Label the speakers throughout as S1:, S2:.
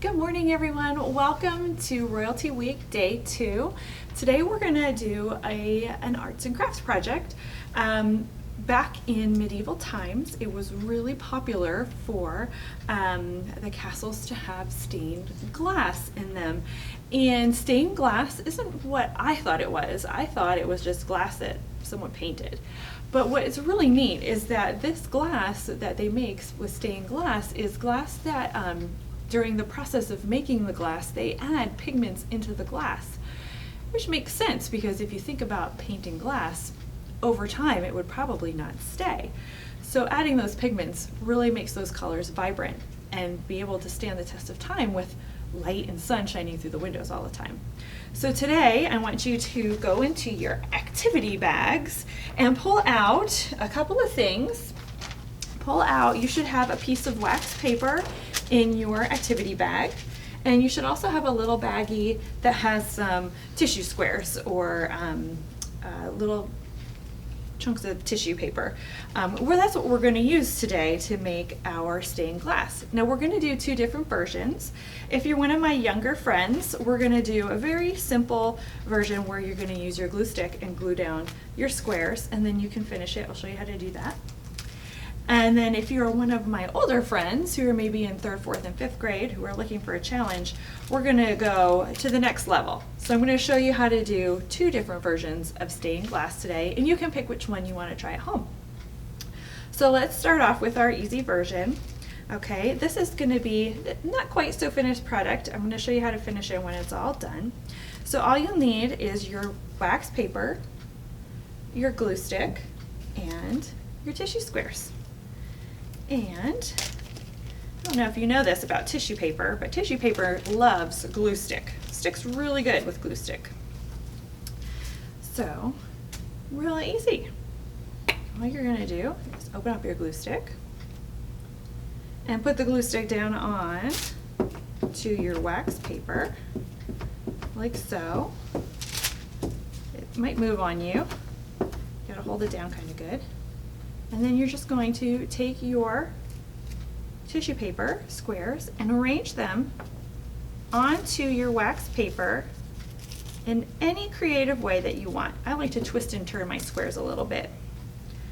S1: Good morning, everyone. Welcome to Royalty Week Day 2. Today we're going to do an arts and crafts project. Back in medieval times, it was really popular for the castles to have stained glass in them. And stained glass isn't what I thought it was. I thought it was just glass that someone painted. But what is really neat is that this glass that they make with stained glass is glass that during the process of making the glass, they add pigments into the glass, which makes sense because if you think about painting glass, over time it would probably not stay. So adding those pigments really makes those colors vibrant and be able to stand the test of time with light and sun shining through the windows all the time. So today I want you to go into your activity bags and pull out a couple of things. You should have a piece of wax paper in your activity bag, and you should also have a little baggie that has some tissue squares or little chunks of tissue paper. That's what we're going to use today to make our stained glass. Now we're going to do two different versions. If you're one of my younger friends, we're going to do a very simple version where you're going to use your glue stick and glue down your squares, and then you can finish it. I'll show you how to do that. And then if you're one of my older friends who are maybe in 3rd, 4th, and 5th grade who are looking for a challenge, we're going to go to the next level. So I'm going to show you how to do two different versions of stained glass today, and you can pick which one you want to try at home. So let's start off with our easy version. Okay, this is going to be not quite so finished product. I'm going to show you how to finish it when it's all done. So all you'll need is your wax paper, your glue stick, and your tissue squares. And I don't know if you know this about tissue paper, but tissue paper loves glue stick. Sticks really good with glue stick. So, really easy. All you're going to do is open up your glue stick and put the glue stick down on to your wax paper, like so. It might move on you. You gotta hold it down kind of good. And then you're just going to take your tissue paper squares and arrange them onto your wax paper in any creative way that you want. I like to twist and turn my squares a little bit.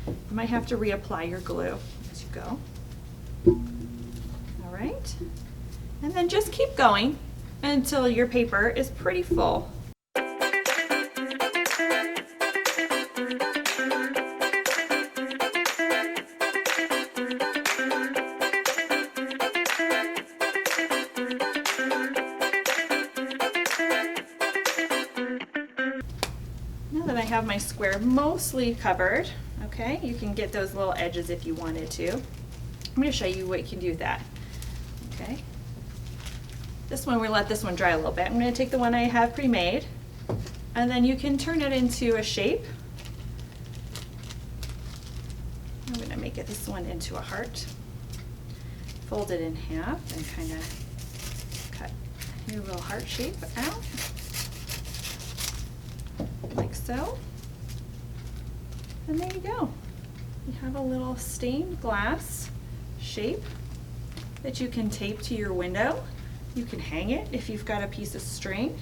S1: You might have to reapply your glue as you go. All right. And then just keep going until your paper is pretty full. I have my square mostly covered. Okay, you can get those little edges if you wanted to. I'm going to show you what you can do with that. Okay, this one, we let this one dry a little bit. I'm going to take the one I have pre-made, and then you can turn it into a shape. I'm going to make this one into a heart. Fold it in half and kind of cut your little heart shape out. Like so. And there you go. You have a little stained glass shape that you can tape to your window. You can hang it if you've got a piece of string,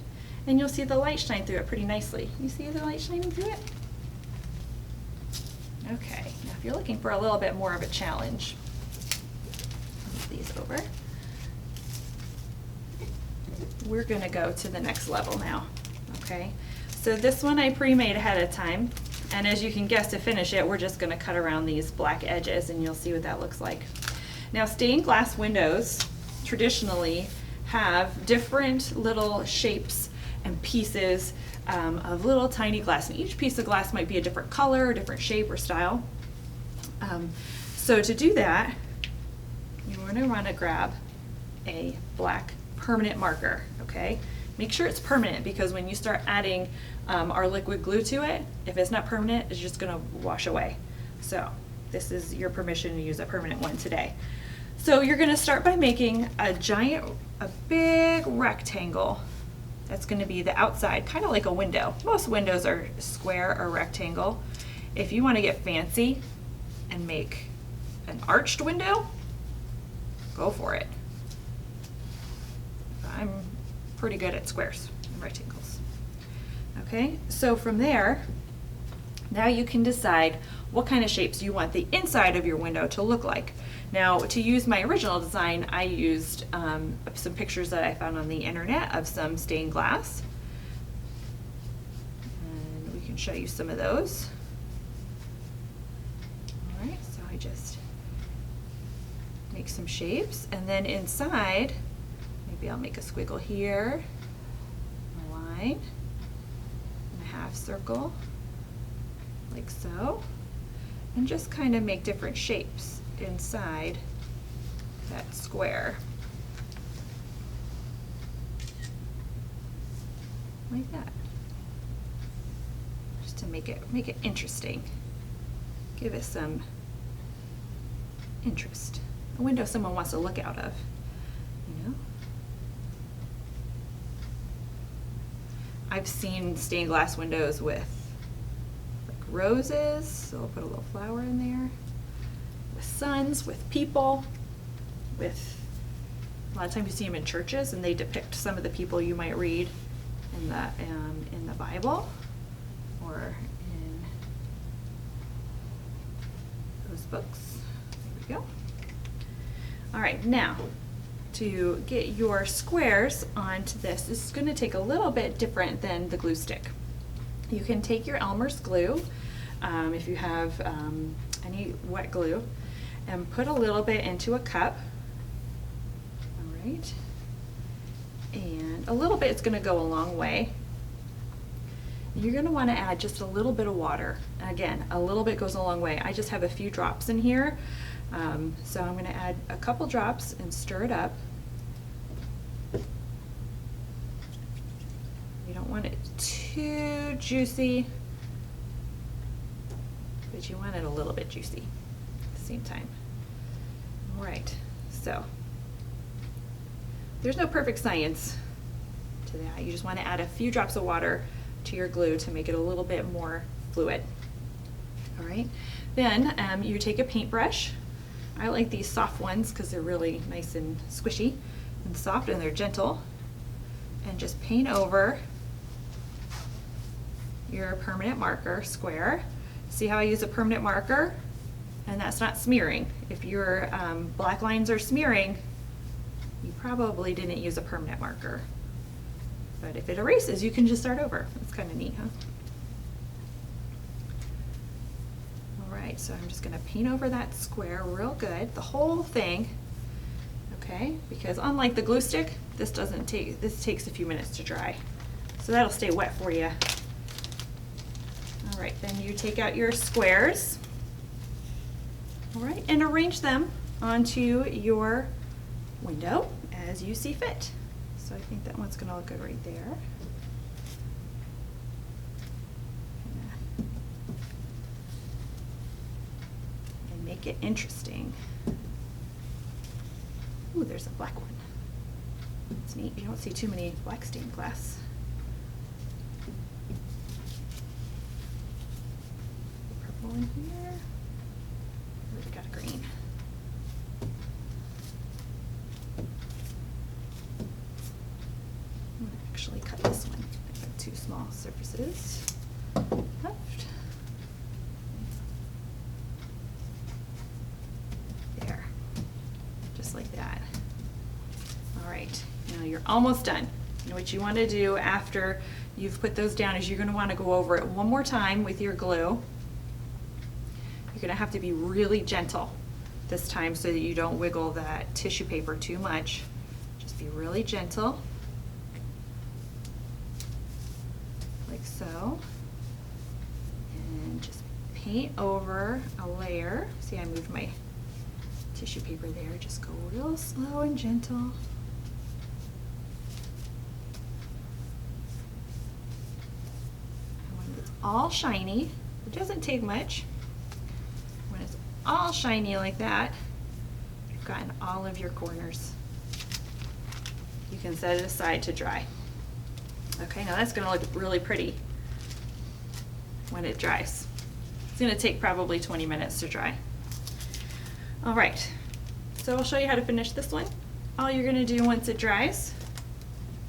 S1: and you'll see the light shine through it pretty nicely. You see the light shining through it? Okay, now if you're looking for a little bit more of a challenge, move these over. We're going to go to the next level now. Okay. So this one I pre-made ahead of time, and as you can guess, to finish it, we're just going to cut around these black edges, and you'll see what that looks like. Now, stained glass windows traditionally have different little shapes and pieces of little tiny glass, and each piece of glass might be a different color, a different shape or style. So to do that, you're going to want to grab a black permanent marker, okay? Make sure it's permanent, because when you start adding our liquid glue to it, if it's not permanent, it's just going to wash away. So this is your permission to use a permanent one today. So you're going to start by making a big rectangle. That's going to be the outside, kind of like a window. Most windows are square or rectangle. If you want to get fancy and make an arched window, go for it. I'm pretty good at squares and rectangles. Okay, so from there, now you can decide what kind of shapes you want the inside of your window to look like. Now, to use my original design, I used some pictures that I found on the internet of some stained glass. And we can show you some of those. All right, so I just make some shapes, and then inside, maybe I'll make a squiggle here, a line, and a half circle, like so, and just kind of make different shapes inside that square, like that, just to make it interesting, give it some interest. A window someone wants to look out of, you know. I've seen stained glass windows with like roses, so I'll put a little flower in there, with suns, with people, with, a lot of times you see them in churches and they depict some of the people you might read in the Bible or in those books. There we go. All right, now to get your squares onto this is going to take a little bit different than the glue stick. You can take your Elmer's glue, if you have any wet glue, and put a little bit into a cup. All right, and a little bit is going to go a long way. You're going to want to add just a little bit of water. Again, a little bit goes a long way. I just have a few drops in here. So I'm going to add a couple drops and stir it up. You don't want it too juicy, but you want it a little bit juicy at the same time. All right, so there's no perfect science to that. You just want to add a few drops of water to your glue to make it a little bit more fluid. All right, then you take a paintbrush. I like these soft ones because they're really nice and squishy and soft, and they're gentle. And just paint over your permanent marker square. See how I use a permanent marker? And that's not smearing. If your black lines are smearing, you probably didn't use a permanent marker. But if it erases, you can just start over. That's kind of neat, huh? Alright, so I'm just going to paint over that square real good, the whole thing, okay? Because unlike the glue stick, this takes a few minutes to dry. So that'll stay wet for you. Alright, then you take out your squares, alright, and arrange them onto your window as you see fit. So I think that one's going to look good right there. Make it interesting. Ooh, there's a black one. It's neat. You don't see too many black stained glass. Purple in here. We've got a green. I'm gonna actually cut this one. I've got two small surfaces left. Like that. All right, now you're almost done. And what you want to do after you've put those down is you're going to want to go over it one more time with your glue. You're going to have to be really gentle this time so that you don't wiggle that tissue paper too much. Just be really gentle, like so. And just paint over a layer. See, I moved my tissue paper there. Just go real slow and gentle. And when it's all shiny, it doesn't take much. When it's all shiny like that, you've gotten all of your corners. You can set it aside to dry. Okay, now that's going to look really pretty when it dries. It's going to take probably 20 minutes to dry. All right, so I'll show you how to finish this one. All you're going to do once it dries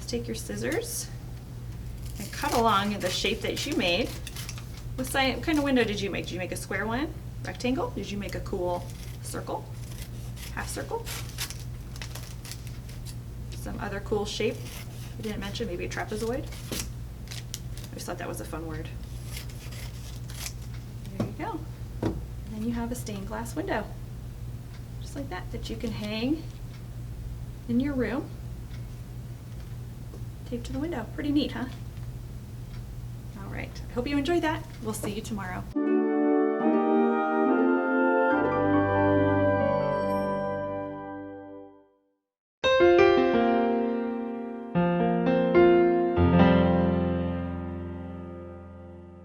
S1: Let's take your scissors and cut along in the shape that you made. What kind of window did you make? Did you make a square one? Rectangle? Did you make a cool circle? Half circle? Some other cool shape I didn't mention, maybe a trapezoid? I just thought that was a fun word. There you go. And then you have a stained glass window, just like that, that you can hang in your room. Taped to the window. Pretty neat, huh? All right. I hope you enjoyed that. We'll see you tomorrow.